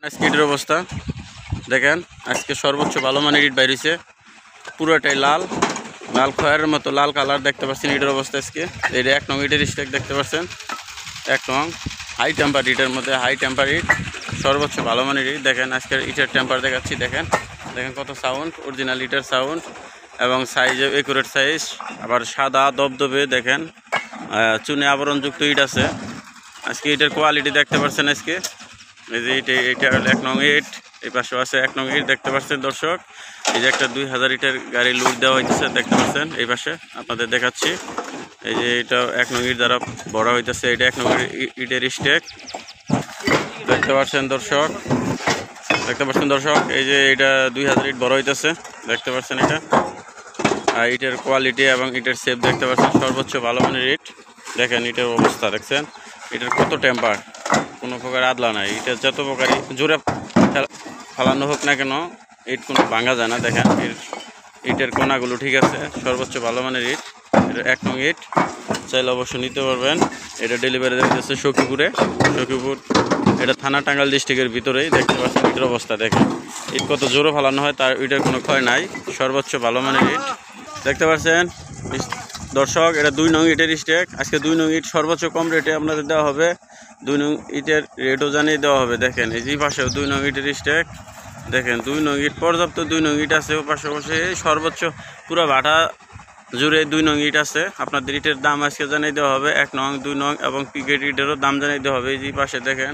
আজকে ইটের অবস্থা দেখেন। আজকে সর্বোচ্চ ভালো মানের ইট বাইরেছে, পুরোটাই লাল লাল খয়ের মতো লাল কালার দেখতে পাচ্ছেন। ইটের অবস্থা আজকে এটা 1 নং ইটের স্টেক দেখতে পাচ্ছেন। 1 নং হাই টেম্পার ইটের মধ্যে হাই টেম্পার ইট, সর্বোচ্চ ভালো মানের ইট। দেখেন আজকের ইটের টেম্পার দেখাচ্ছি, দেখেন দেখেন কত সাউন্ড, অরিজিনাল ইটের সাউন্ড এবং সাইজে একুরেট সাইজ। আবার সাদা দবদবে দেখেন, চুনে আবরণযুক্ত ইট আছে। আজকে ইটের কোয়ালিটি দেখতে পাচ্ছেন। আজকে এই যে এটা হলো 1 নং ইট, এই পাশেও আছে 1 নং ইট দেখতে পাচ্ছেন দর্শক। এই যে একটা 2000 ইটের গাড়ি লুট দেওয়া হইতেছে দেখতে পাচ্ছেন। এই পাশে আপনাদের দেখাচ্ছি, এই যে এটা 1 নং ইট দ্বারা বড় হইতেছে। এটা 1 নং ইটের স্টেক দেখতে পাচ্ছেন দর্শক, দেখতে পাচ্ছেন দর্শক। এই যে এটা 2000 ইট বড় হইতেছে দেখতে পাচ্ছেন। এটা আর ইটের কোয়ালিটি এবং ইটের শেপ দেখতে পাচ্ছেন, সর্বোচ্চ ভালো মানের ইট। দেখেন ইটের অবস্থা দেখছেন, এটার কত টেম্পার, কোনো প্রকার আদলা নাই। এটা যত প্রকারই জোরে ফালানো হোক না কেন, ইট কোনো ভাঙা যায় না। দেখেন ইটের কোনাগুলো ঠিক আছে, সর্বোচ্চ ভালো মানের ইট। এটা 1 নং ইট, চাইলে অবশ্য নিতে পারবেন। এটা ডেলিভারি দিতেছে সখীপুরে, সখীপুর এটা থানা টাঙ্গাইল ডিস্ট্রিক্টের ভিতরেই। দেখতে পাচ্ছেন ইটের অবস্থা দেখেন, ইট কত জোরে ফালানো হয় তার ইটের কোনো ক্ষয় নাই, সর্বোচ্চ ভালো মানের ইট দেখতে পাচ্ছেন দর্শক। এটা 2 নং ইটের স্টেক। আজকে 2 নং ইট সর্বোচ্চ কম রেটে আপনাদের দেওয়া হবে। 2 নং ইটের রেটও জানিয়ে দেওয়া হবে। দেখেন এই যে পাশেও 2 নং ইটের স্টেক দেখেন, 2 নং ইট পর্যাপ্ত 2 নং ইট আছে। ও পাশাপাশি সর্বোচ্চ পুরো ভাটা জুড়ে 2 নং ইট আছে। আপনাদের ইটের দাম আজকে জানিয়ে দেওয়া হবে। 1 নং 2 নং এবং পিকেট ইটেরও দাম জানিয়ে দেওয়া হবে। এই যে পাশে দেখেন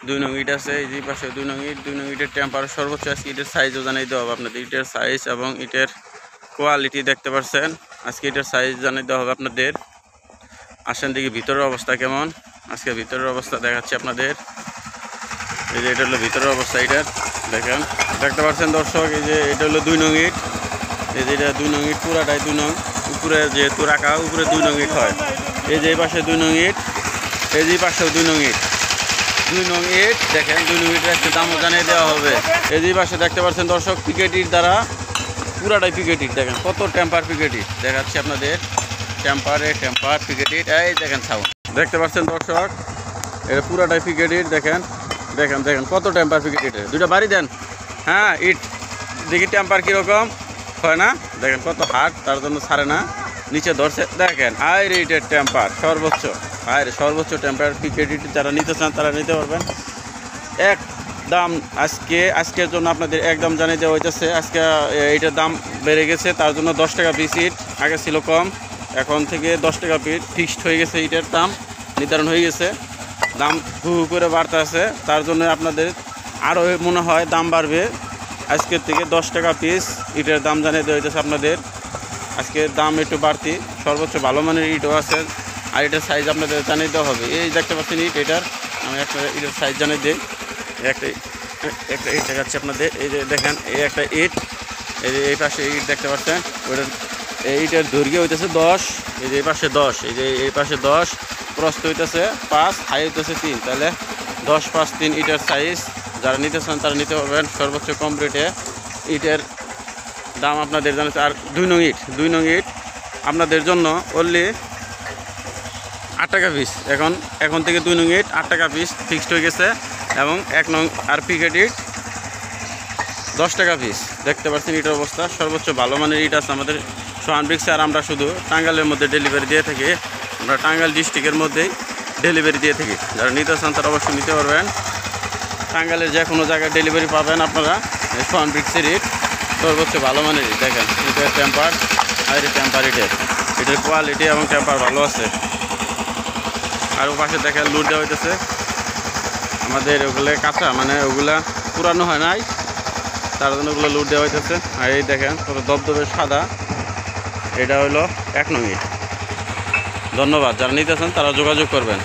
2 নং ইট আছে, এই যে পাশে 2 নং ইট। 2 নং ইটের টেম্পার সর্বোচ্চ আজকে ইটের সাইজও জানিয়ে দেওয়া হবে। আপনাদের ইটের সাইজ এবং ইটের কোয়ালিটি দেখতে পাচ্ছেন। আজকে এটার সাইজ জানিয়ে দেওয়া হবে আপনাদের। আসেন দেখি ভিতরের অবস্থা কেমন। আজকে ভিতরের অবস্থা দেখাচ্ছি আপনাদের। এই যে এটা হলো ভিতরের অবস্থা এটার, দেখেন দেখতে পাচ্ছেন দর্শক। এই যে এটা হলো 2 নং ইট, এই যে এটা 2 নং ইট, পুরাটাই 2 নং। উপরে যেহেতু রাখা, উপরে 2 নং ইট হয়। এই যে এই পাশে 2 নং ইট, এই যে পাশেও 2 নং ইট। 2 নং ইট দেখেন, 2 নং ইটের একটা দামও জানিয়ে দেওয়া হবে। এই যে পাশে দেখতে পাচ্ছেন দর্শক, পিকেট ইট দ্বারা পুরাটাই পিকেট ইট। দেখেন কত টেম্পার পিকেট ইট দেখাচ্ছি আপনাদের। টেম্পার পিকেট ইট, এই দেখেন সাউন্ড দেখতে পাচ্ছেন দর্শক। এটা পুরাটাই পিকেট ইট। দেখেন দেখেন দেখেন কত টেম্পার পিকেট ইট। দুইটা বাড়ি দেন, হ্যাঁ ইট দেখি টেম্পার কীরকম হয় না। দেখেন কত হার্ড, তার জন্য ছাড়ে না, নিচে ধরছে। দেখেন আয়ের ইটের টেম্পার সর্বোচ্চ, আয়ের সর্বোচ্চ টেম্পার পিকেট ইট। যারা নিতে চান তারা নিতে পারবেন। এক দাম আজকের জন্য আপনাদের একদম জানিয়ে দেওয়া হইতেছে। আজকে এইটার দাম বেড়ে গেছে, তার জন্য 10 টাকা পিস ইট। আগে ছিল কম, এখন থেকে 10 টাকা পিস ফিক্সড হয়ে গেছে। ইটের দাম নির্ধারণ হয়ে গেছে, দাম হু হু করে বাড়তে আছে। তার জন্য আপনাদের আরও মনে হয় দাম বাড়বে। আজকের থেকে 10 টাকা পিস ইটের দাম জানিয়ে দেওয়া হইতেছে আপনাদের। আজকে দাম একটু বাড়তি, সর্বোচ্চ ভালো মানের ইটও আছে। আর এটার সাইজ আপনাদের জানিয়ে দেওয়া হবে। এই দেখতে পাচ্ছেন ইট, এটার আমি একটা ইটের সাইজ জানিয়ে দিই। একটা ইট দেখাচ্ছি আপনাদের। এই যে দেখেন এই একটা ইট, এই যে এই পাশে ইট দেখতে পাচ্ছেন। ওইটার এই ইটের দৈর্ঘ্য হইতেছে 10, এই যে এই পাশে 10, এই যে এই পাশে 10, প্রস্থ হইতেছে 5, হাই হইতেছে 3, তাহলে 10, 5, 3 ইটের সাইজ। যারা নিতে চান তারা নিতে পারবেন সর্বোচ্চ কম রেটে। ইটের দাম আপনাদের জানাচ্ছে। আর 2 নং ইট আপনাদের জন্য অনলি 8 টাকা পিস। এখন থেকে 2 নং ইট 8 টাকা পিস ফিক্সড হয়ে গেছে। এবং 1 নং আর পিকেট ইট 10 টাকা পিস। দেখতে পাচ্ছেন ইটের অবস্থা, সর্বোচ্চ ভালো মানের ইট আছে আমাদের সোহান ব্রিক্সে। আর আমরা শুধু টাঙ্গাইলের মধ্যে ডেলিভারি দিয়ে থাকি, আমরা টাঙ্গাইল ডিস্ট্রিক্টের মধ্যেই ডেলিভারি দিয়ে থাকি। যারা নিতে চান তারা অবশ্যই নিতে পারবেন। টাঙ্গাইলের যে কোনো জায়গায় ডেলিভারি পাবেন আপনারা। সোহান ব্রিক্সের ইট সর্বোচ্চ ভালো মানের ইট। দেখেন ইটের টেম্পার, আর টেম্পার ইটের কোয়ালিটি এবং টেম্পার ভালো আছে। আর ও পাশে দেখেন লুট দেওয়া হইতেছে আমাদের। ওগুলো কাঁচা, মানে ওগুলা পুরানো হয় নাই, তার জন্য ওগুলো লুট দেওয়া হইতেছে। আর এই দেখেন কত দবদবে সাদা, এটা হলো 1 নং ইট। ধন্যবাদ, যারা নিতেছেন তারা যোগাযোগ করবেন।